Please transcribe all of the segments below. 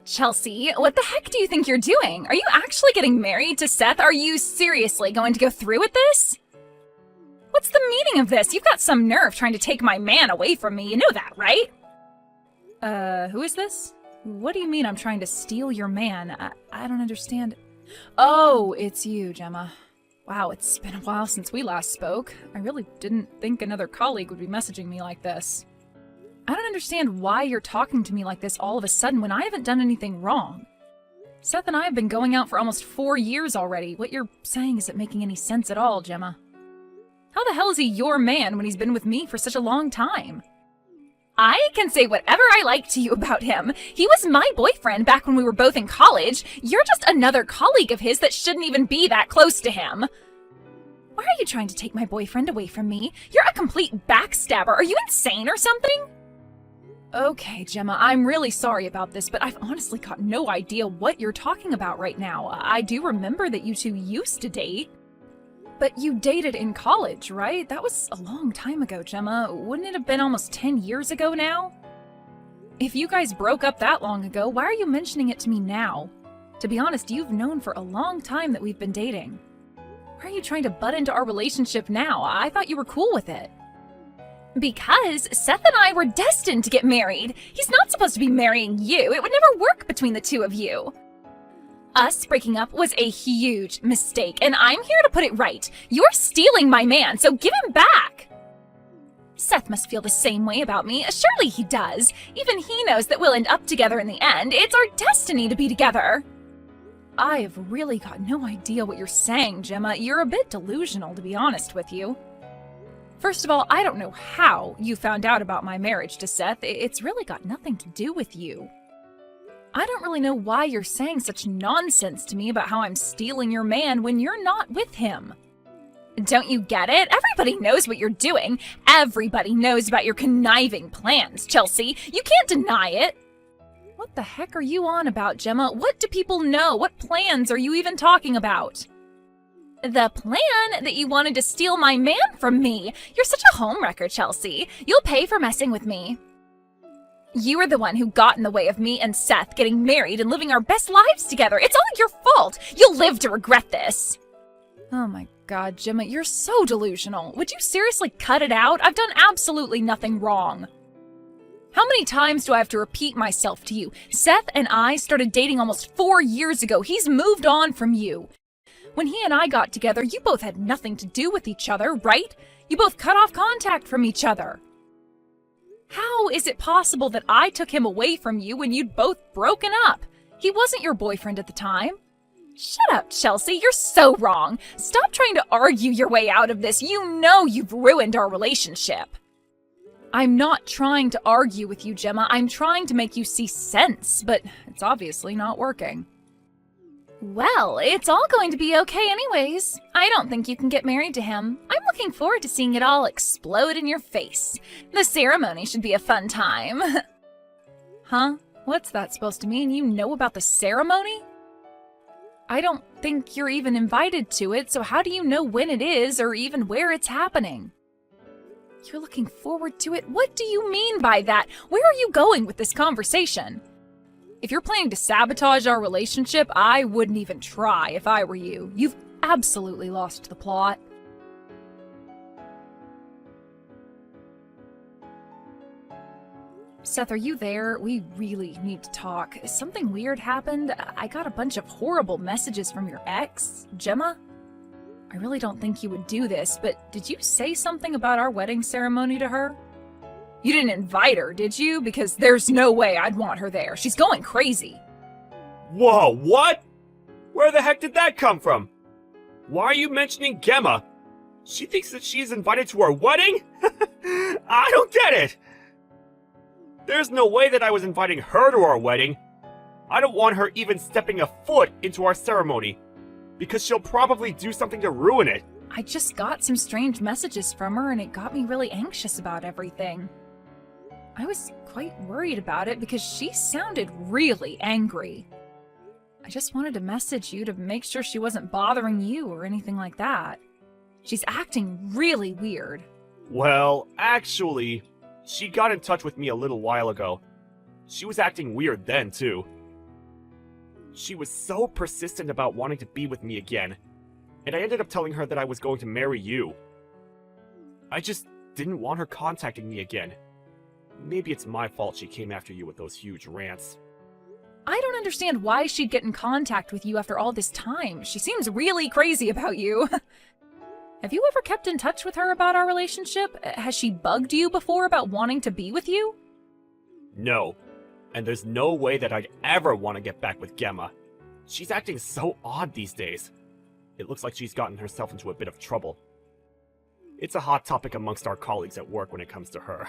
Chelsea, what the heck do you think you're doing? Are you actually getting married to Seth? Are you seriously going to go through with this? What's the meaning of this? You've got some nerve trying to take my man away from me. You know that, right? Who is this? What do you mean I'm trying to steal your man? I don't understand. Oh, it's you, Gemma. Wow, it's been a while since we last spoke. I really didn't think another colleague would be messaging me like this. I don't understand why you're talking to me like this all of a sudden when I haven't done anything wrong. Seth and I have been going out for almost 4 years already. What you're saying isn't making any sense at all, Gemma. How the hell is he your man when he's been with me for such a long time? I can say whatever I like to you about him. He was my boyfriend back when we were both in college. You're just another colleague of his that shouldn't even be that close to him. Why are you trying to take my boyfriend away from me? You're a complete backstabber. Are you insane or something? Okay, Gemma, I'm really sorry about this, but I've honestly got no idea what you're talking about right now. I do remember that you two used to date. But you dated in college, right? That was a long time ago, Gemma. Wouldn't it have been almost 10 years ago now? If you guys broke up that long ago, why are you mentioning it to me now? To be honest, you've known for a long time that we've been dating. Why are you trying to butt into our relationship now? I thought you were cool with it. Because Seth and I were destined to get married. He's not supposed to be marrying you. It would never work between the two of you. Us breaking up was a huge mistake, and I'm here to put it right. You're stealing my man, so give him back. Seth must feel the same way about me. Surely he does. Even he knows that we'll end up together in the end. It's our destiny to be together. I have really got no idea what you're saying, Gemma. You're a bit delusional, to be honest with you. First of all, I don't know how you found out about my marriage to Seth. It's really got nothing to do with you. I don't really know why you're saying such nonsense to me about how I'm stealing your man when you're not with him. Don't you get it? Everybody knows what you're doing. Everybody knows about your conniving plans, Chelsea. You can't deny it. What the heck are you on about, Gemma? What do people know? What plans are you even talking about? The plan that you wanted to steal my man from me. You're such a homewrecker, Chelsea. You'll pay for messing with me. You are the one who got in the way of me and Seth getting married and living our best lives together. It's all your fault. You'll live to regret this. Oh my God, Gemma, you're so delusional. Would you seriously cut it out? I've done absolutely nothing wrong. How many times do I have to repeat myself to you? Seth and I started dating almost 4 years ago. He's moved on from you. When he and I got together, you both had nothing to do with each other, right? You both cut off contact from each other. How is it possible that I took him away from you when you'd both broken up? He wasn't your boyfriend at the time. Shut up, Chelsea. You're so wrong. Stop trying to argue your way out of this. You know you've ruined our relationship. I'm not trying to argue with you, Gemma. I'm trying to make you see sense, but it's obviously not working. Well, it's all going to be okay anyways. I don't think you can get married to him. I'm looking forward to seeing it all explode in your face. The ceremony should be a fun time. Huh? What's that supposed to mean? You know about the ceremony? I don't think you're even invited to it, so how do you know when it is or even where it's happening? You're looking forward to it? What do you mean by that? Where are you going with this conversation? If you're planning to sabotage our relationship, I wouldn't even try if I were you. You've absolutely lost the plot. Seth, are you there? We really need to talk. Something weird happened. I got a bunch of horrible messages from your ex, Gemma. I really don't think you would do this, but did you say something about our wedding ceremony to her? You didn't invite her, did you? Because there's no way I'd want her there. She's going crazy. Whoa, what? Where the heck did that come from? Why are you mentioning Gemma? She thinks that she's invited to our wedding? I don't get it. There's no way that I was inviting her to our wedding. I don't want her even stepping a foot into our ceremony, because she'll probably do something to ruin it. I just got some strange messages from her and it got me really anxious about everything. I was quite worried about it because she sounded really angry. I just wanted to message you to make sure she wasn't bothering you or anything like that. She's acting really weird. Well, actually, she got in touch with me a little while ago. She was acting weird then, too. She was so persistent about wanting to be with me again, and I ended up telling her that I was going to marry you. I just didn't want her contacting me again. Maybe it's my fault she came after you with those huge rants. I don't understand why she'd get in contact with you after all this time. She seems really crazy about you. Have you ever kept in touch with her about our relationship? Has she bugged you before about wanting to be with you? No, and there's no way that I'd ever want to get back with Gemma. She's acting so odd these days. It looks like she's gotten herself into a bit of trouble. It's a hot topic amongst our colleagues at work when it comes to her.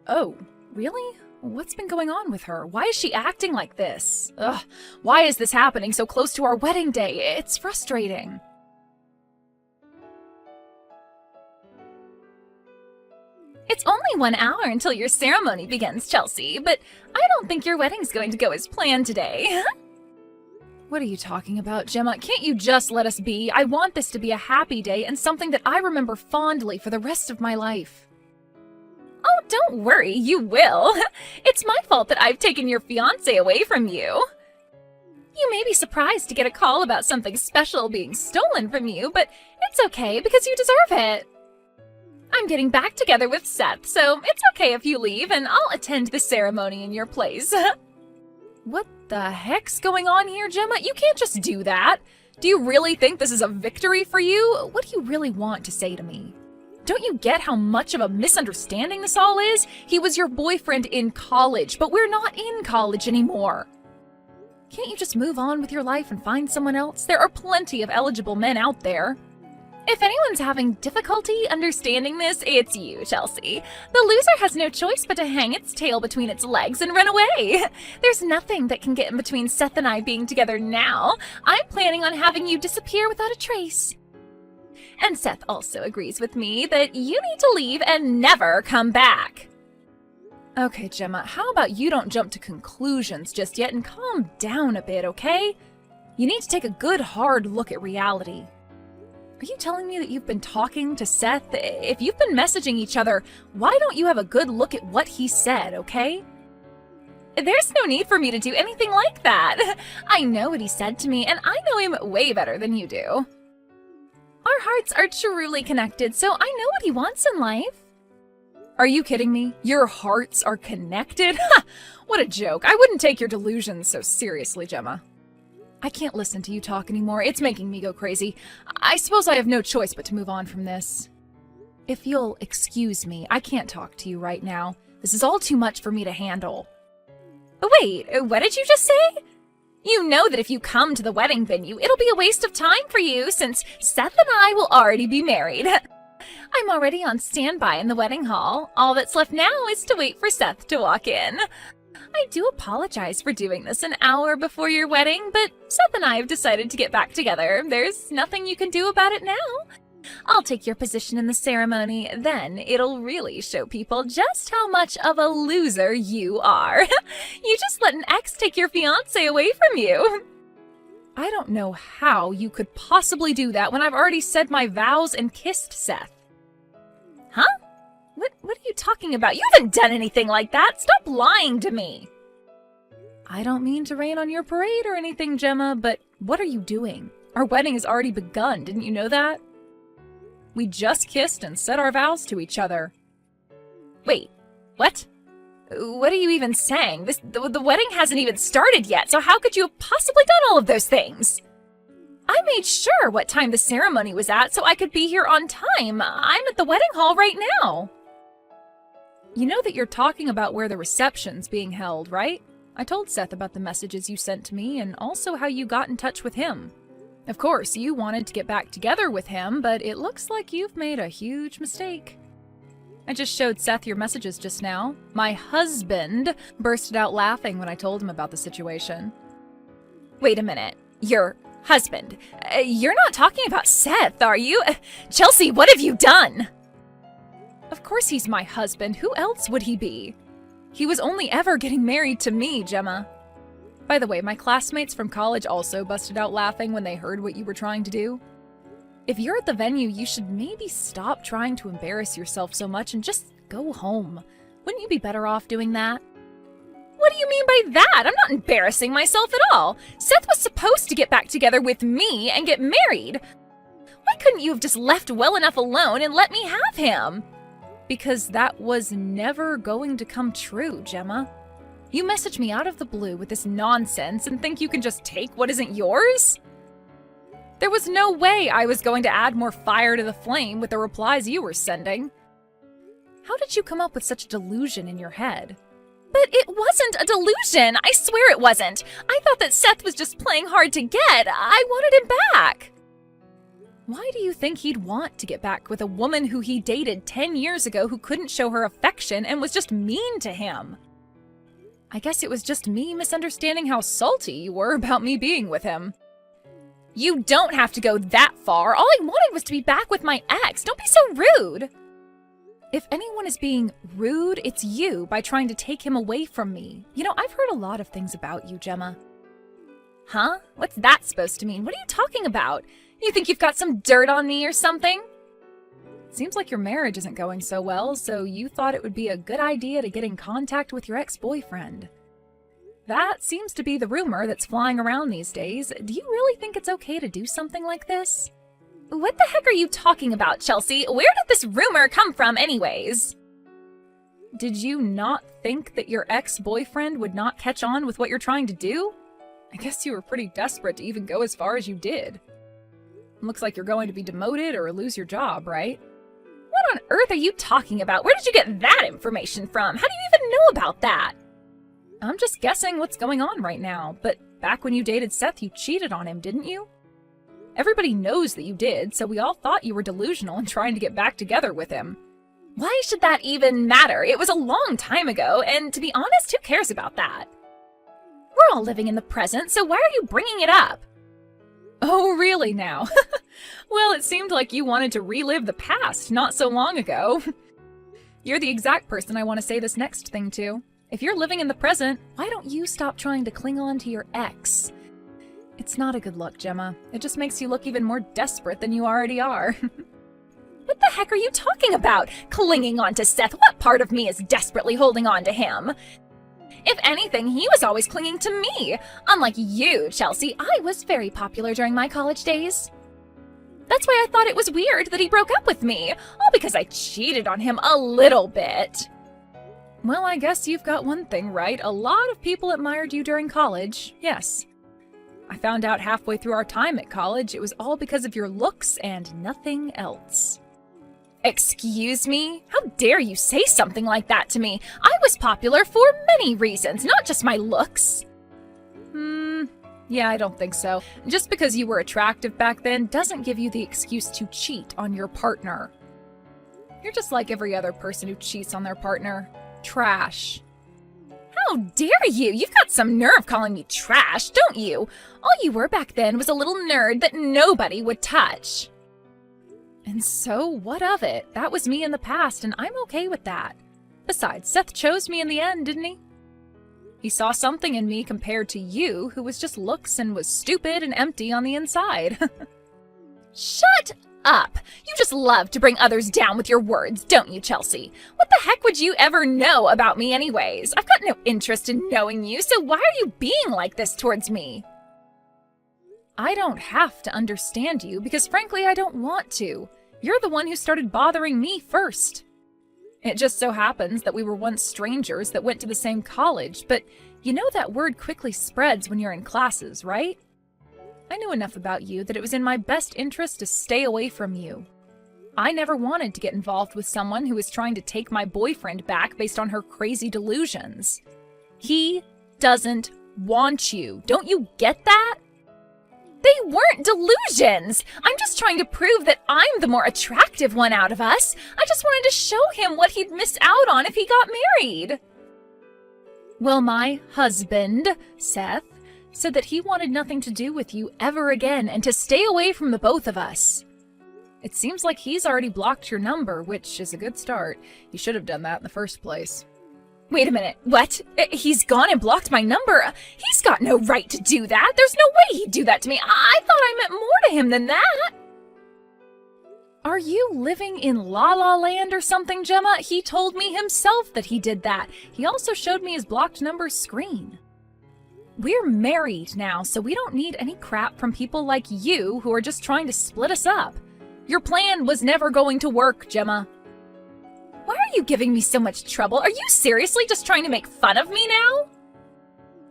Oh, really? What's been going on with her? Why is she acting like this? Ugh, why is this happening so close to our wedding day? It's frustrating. It's only 1 hour until your ceremony begins, Chelsea, but I don't think your wedding's going to go as planned today. What are you talking about, Gemma? Can't you just let us be? I want this to be a happy day and something that I remember fondly for the rest of my life. Oh, don't worry, you will. It's my fault that I've taken your fiancé away from you. You may be surprised to get a call about something special being stolen from you, but it's okay because you deserve it. I'm getting back together with Seth, so it's okay if you leave and I'll attend the ceremony in your place. What the heck's going on here, Gemma? You can't just do that. Do you really think this is a victory for you? What do you really want to say to me? Don't you get how much of a misunderstanding this all is? He was your boyfriend in college, but we're not in college anymore. Can't you just move on with your life and find someone else? There are plenty of eligible men out there. If anyone's having difficulty understanding this, it's you, Chelsea. The loser has no choice but to hang its tail between its legs and run away. There's nothing that can get in between Seth and I being together now. I'm planning on having you disappear without a trace. And Seth also agrees with me that you need to leave and never come back. Okay, Gemma, how about you don't jump to conclusions just yet and calm down a bit, okay? You need to take a good hard look at reality. Are you telling me that you've been talking to Seth? If you've been messaging each other, why don't you have a good look at what he said, okay? There's no need for me to do anything like that. I know what he said to me, and I know him way better than you do. Our hearts are truly connected, so I know what he wants in life. Are you kidding me? Your hearts are connected? Ha! What a joke. I wouldn't take your delusions so seriously, Gemma. I can't listen to you talk anymore. It's making me go crazy. I suppose I have no choice but to move on from this. If you'll excuse me, I can't talk to you right now. This is all too much for me to handle. Wait, what did you just say? You know that if you come to the wedding venue, it'll be a waste of time for you since Seth and I will already be married. I'm already on standby in the wedding hall. All that's left now is to wait for Seth to walk in. I do apologize for doing this an hour before your wedding, but Seth and I have decided to get back together. There's nothing you can do about it now. I'll take your position in the ceremony, then it'll really show people just how much of a loser you are. You just let an ex take your fiancé away from you. I don't know how you could possibly do that when I've already said my vows and kissed Seth. Huh? What are you talking about? You haven't done anything like that. Stop lying to me. I don't mean to rain on your parade or anything, Gemma, but what are you doing? Our wedding has already begun, didn't you know that? We just kissed and said our vows to each other. Wait, what? What are you even saying? The wedding hasn't even started yet, so how could you have possibly done all of those things? I made sure what time the ceremony was at so I could be here on time. I'm at the wedding hall right now. You know that you're talking about where the reception's being held, right? I told Seth about the messages you sent to me and also how you got in touch with him. Of course, you wanted to get back together with him, but it looks like you've made a huge mistake. I just showed Seth your messages just now. My husband bursted out laughing when I told him about the situation. Wait a minute. Your husband? You're not talking about Seth, are you? Chelsea, what have you done? Of course he's my husband. Who else would he be? He was only ever getting married to me, Gemma. By the way, my classmates from college also busted out laughing when they heard what you were trying to do. If you're at the venue, you should maybe stop trying to embarrass yourself so much and just go home. Wouldn't you be better off doing that? What do you mean by that? I'm not embarrassing myself at all. Seth was supposed to get back together with me and get married. Why couldn't you have just left well enough alone and let me have him? Because that was never going to come true, Gemma. You message me out of the blue with this nonsense and think you can just take what isn't yours? There was no way I was going to add more fire to the flame with the replies you were sending. How did you come up with such a delusion in your head? But it wasn't a delusion! I swear it wasn't! I thought that Seth was just playing hard to get. I wanted him back! Why do you think he'd want to get back with a woman who he dated 10 years ago who couldn't show her affection and was just mean to him? I guess it was just me misunderstanding how salty you were about me being with him. You don't have to go that far. All I wanted was to be back with my ex. Don't be so rude. If anyone is being rude, it's you by trying to take him away from me. You know, I've heard a lot of things about you, Gemma. Huh? What's that supposed to mean? What are you talking about? You think you've got some dirt on me or something? Seems like your marriage isn't going so well, so you thought it would be a good idea to get in contact with your ex-boyfriend. That seems to be the rumor that's flying around these days. Do you really think it's okay to do something like this? What the heck are you talking about, Chelsea? Where did this rumor come from anyways? Did you not think that your ex-boyfriend would not catch on with what you're trying to do? I guess you were pretty desperate to even go as far as you did. Looks like you're going to be demoted or lose your job, right? What on earth are you talking about? Where did you get that information from? How do you even know about that? I'm just guessing what's going on right now, but back when you dated Seth, you cheated on him, didn't you? Everybody knows that you did, so we all thought you were delusional and trying to get back together with him. Why should that even matter? It was a long time ago, and to be honest, who cares about that? We're all living in the present, so why are you bringing it up? Oh, really now? Well, it seemed like you wanted to relive the past not so long ago. You're the exact person I want to say this next thing to. If you're living in the present, why don't you stop trying to cling on to your ex? It's not a good look, Gemma. It just makes you look even more desperate than you already are. What the heck are you talking about? Clinging on to Seth? What part of me is desperately holding on to him? If anything, he was always clinging to me. Unlike you, Chelsea, I was very popular during my college days. That's why I thought it was weird that he broke up with me, all because I cheated on him a little bit. Well, I guess you've got one thing right. A lot of people admired you during college, yes. I found out halfway through our time at college it was all because of your looks and nothing else. Excuse me? How dare you say something like that to me? I was popular for many reasons, not just my looks. Yeah, I don't think so. Just because you were attractive back then doesn't give you the excuse to cheat on your partner. You're just like every other person who cheats on their partner. Trash. How dare you? You've got some nerve calling me trash, don't you? All you were back then was a little nerd that nobody would touch. And so, what of it? That was me in the past, and I'm okay with that. Besides, Seth chose me in the end, didn't he? He saw something in me compared to you, who was just looks and was stupid and empty on the inside. Shut up! You just love to bring others down with your words, don't you, Chelsea? What the heck would you ever know about me anyways? I've got no interest in knowing you, so why are you being like this towards me? I don't have to understand you because frankly I don't want to. You're the one who started bothering me first. It just so happens that we were once strangers that went to the same college, but you know that word quickly spreads when you're in classes, right? I knew enough about you that it was in my best interest to stay away from you. I never wanted to get involved with someone who was trying to take my boyfriend back based on her crazy delusions. He doesn't want you. Don't you get that? They weren't delusions! I'm just trying to prove that I'm the more attractive one out of us. I just wanted to show him what he'd miss out on if he got married. Well, my husband, Seth, said that he wanted nothing to do with you ever again and to stay away from the both of us. It seems like he's already blocked your number, which is a good start. You should have done that in the first place. Wait a minute, what? He's gone and blocked my number? He's got no right to do that. There's no way he'd do that to me. I thought I meant more to him than that. Are you living in La La Land or something, Gemma? He told me himself that he did that. He also showed me his blocked numbers screen. We're married now, so we don't need any crap from people like you who are just trying to split us up. Your plan was never going to work, Gemma. Why are you giving me so much trouble? Are you seriously just trying to make fun of me now?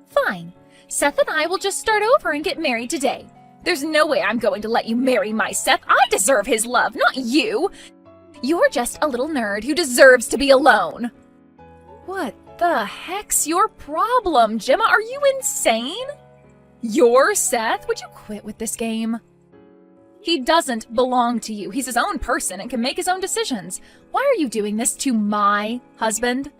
Fine. Seth and I will just start over and get married today. There's no way I'm going to let you marry my Seth. I deserve his love, not you. You're just a little nerd who deserves to be alone. What the heck's your problem, Gemma? Are you insane? You're Seth? Would you quit with this game? He doesn't belong to you. He's his own person and can make his own decisions. Why are you doing this to my husband?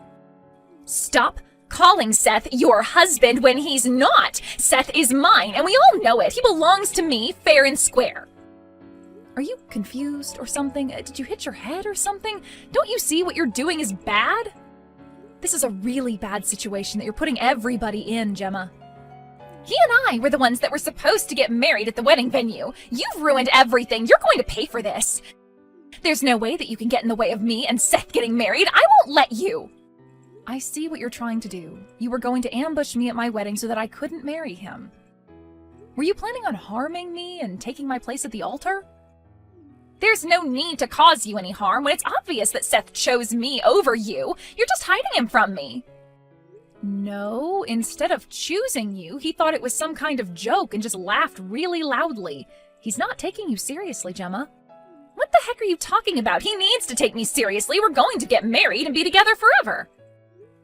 Stop calling Seth your husband when he's not. Seth is mine, and we all know it. He belongs to me, fair and square. Are you confused or something? Did you hit your head or something? Don't you see what you're doing is bad? This is a really bad situation that you're putting everybody in, Gemma. He and I were the ones that were supposed to get married at the wedding venue. You've ruined everything. You're going to pay for this. There's no way that you can get in the way of me and Seth getting married. I won't let you. I see what you're trying to do. You were going to ambush me at my wedding so that I couldn't marry him. Were you planning on harming me and taking my place at the altar? There's no need to cause you any harm when it's obvious that Seth chose me over you. You're just hiding him from me. No, instead of choosing you, he thought it was some kind of joke and just laughed really loudly. He's not taking you seriously, Gemma. What the heck are you talking about? He needs to take me seriously. We're going to get married and be together forever.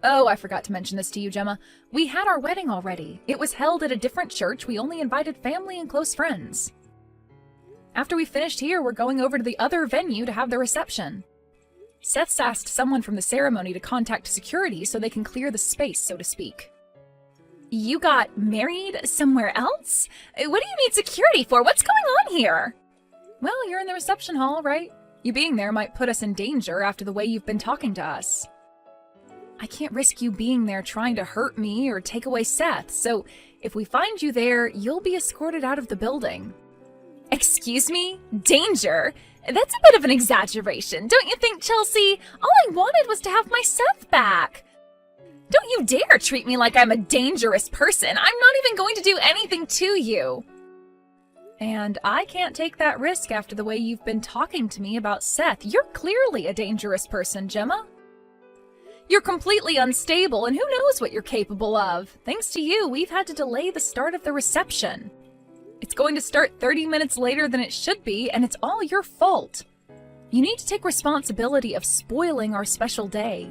Oh, I forgot to mention this to you, Gemma. We had our wedding already. It was held at a different church. We only invited family and close friends. After we finished here, we're going over to the other venue to have the reception. Seth's asked someone from the ceremony to contact security so they can clear the space, so to speak. You got married somewhere else? What do you need security for? What's going on here? Well, you're in the reception hall, right? You being there might put us in danger after the way you've been talking to us. I can't risk you being there trying to hurt me or take away Seth, so if we find you there, you'll be escorted out of the building. Excuse me? Danger? That's a bit of an exaggeration, don't you think, Chelsea? All I wanted was to have my Seth back. Don't you dare treat me like I'm a dangerous person. I'm not even going to do anything to you. And I can't take that risk after the way you've been talking to me about Seth. You're clearly a dangerous person, Gemma. You're completely unstable, and who knows what you're capable of. Thanks to you, we've had to delay the start of the reception. It's going to start 30 minutes later than it should be, and it's all your fault. You need to take responsibility of spoiling our special day.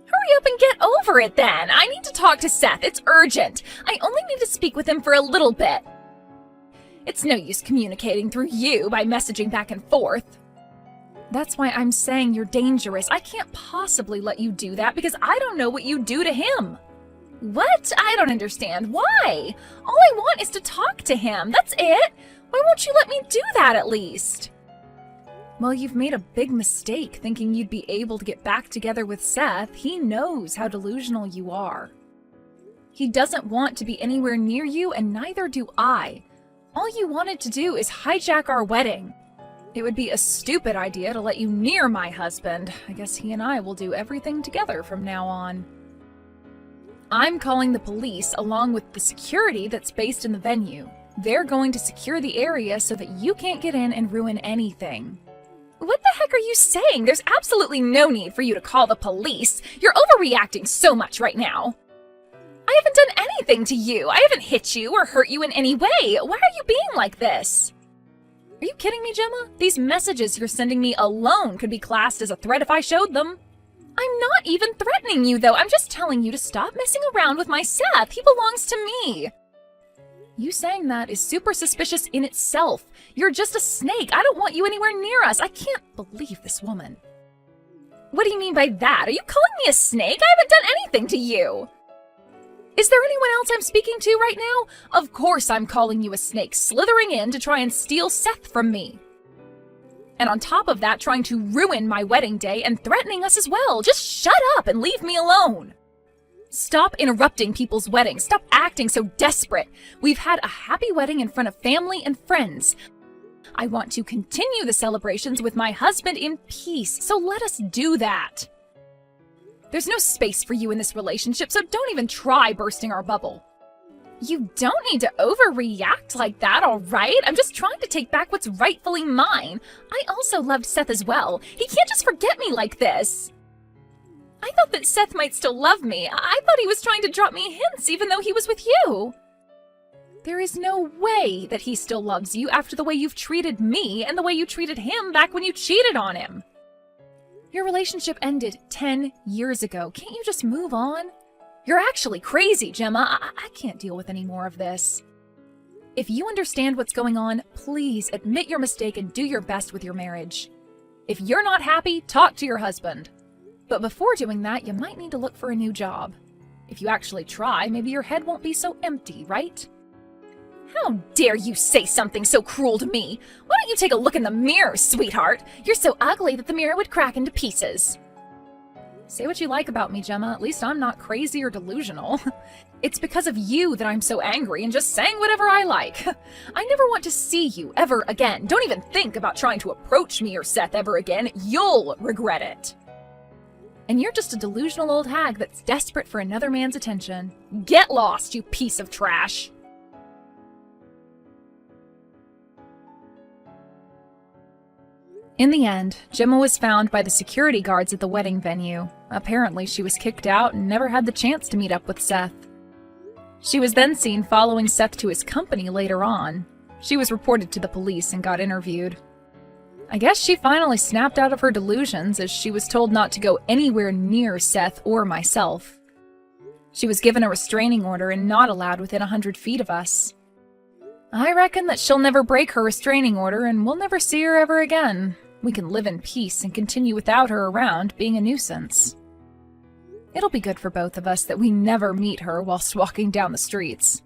Hurry up and get over it then. I need to talk to Seth. It's urgent. I only need to speak with him for a little bit. It's no use communicating through you by messaging back and forth. That's why I'm saying you're dangerous. I can't possibly let you do that because I don't know what you do to him. What? I don't understand. Why? All I want is to talk to him. That's it. Why won't you let me do that at least? Well, you've made a big mistake thinking you'd be able to get back together with Seth. He knows how delusional you are. He doesn't want to be anywhere near you, and neither do I. All you wanted to do is hijack our wedding. It would be a stupid idea to let you near my husband. I guess he and I will do everything together from now on. I'm calling the police along with the security that's based in the venue. They're going to secure the area so that you can't get in and ruin anything. What the heck are you saying? There's absolutely no need for you to call the police. You're overreacting so much right now. I haven't done anything to you. I haven't hit you or hurt you in any way. Why are you being like this? Are you kidding me, Gemma? These messages you're sending me alone could be classed as a threat if I showed them. I'm not even threatening you, though. I'm just telling you to stop messing around with my Seth. He belongs to me. You saying that is super suspicious in itself. You're just a snake. I don't want you anywhere near us. I can't believe this woman. What do you mean by that? Are you calling me a snake? I haven't done anything to you. Is there anyone else I'm speaking to right now? Of course I'm calling you a snake, slithering in to try and steal Seth from me. And on top of that, trying to ruin my wedding day and threatening us as well. Just shut up and leave me alone. Stop interrupting people's weddings. Stop acting so desperate. We've had a happy wedding in front of family and friends. I want to continue the celebrations with my husband in peace, so let us do that. There's no space for you in this relationship, so don't even try bursting our bubble. You don't need to overreact like that, all right? I'm just trying to take back what's rightfully mine. I also loved Seth as well. He can't just forget me like this. I thought that Seth might still love me. I thought he was trying to drop me hints even though he was with you. There is no way that he still loves you after the way you've treated me and the way you treated him back when you cheated on him. Your relationship ended 10 years ago. Can't you just move on? You're actually crazy, Gemma. I can't deal with any more of this. If you understand what's going on, please admit your mistake and do your best with your marriage. If you're not happy, talk to your husband. But before doing that, you might need to look for a new job. If you actually try, maybe your head won't be so empty, right? How dare you say something so cruel to me? Why don't you take a look in the mirror, sweetheart? You're so ugly that the mirror would crack into pieces. Say what you like about me, Gemma. At least I'm not crazy or delusional. It's because of you that I'm so angry and just saying whatever I like. I never want to see you ever again. Don't even think about trying to approach me or Seth ever again. You'll regret it. And you're just a delusional old hag that's desperate for another man's attention. Get lost, you piece of trash. In the end, Gemma was found by the security guards at the wedding venue. Apparently, she was kicked out and never had the chance to meet up with Seth. She was then seen following Seth to his company later on. She was reported to the police and got interviewed. I guess she finally snapped out of her delusions as she was told not to go anywhere near Seth or myself. She was given a restraining order and not allowed within 100 feet of us. I reckon that she'll never break her restraining order and we'll never see her ever again. We can live in peace and continue without her around being a nuisance. It'll be good for both of us that we never meet her whilst walking down the streets.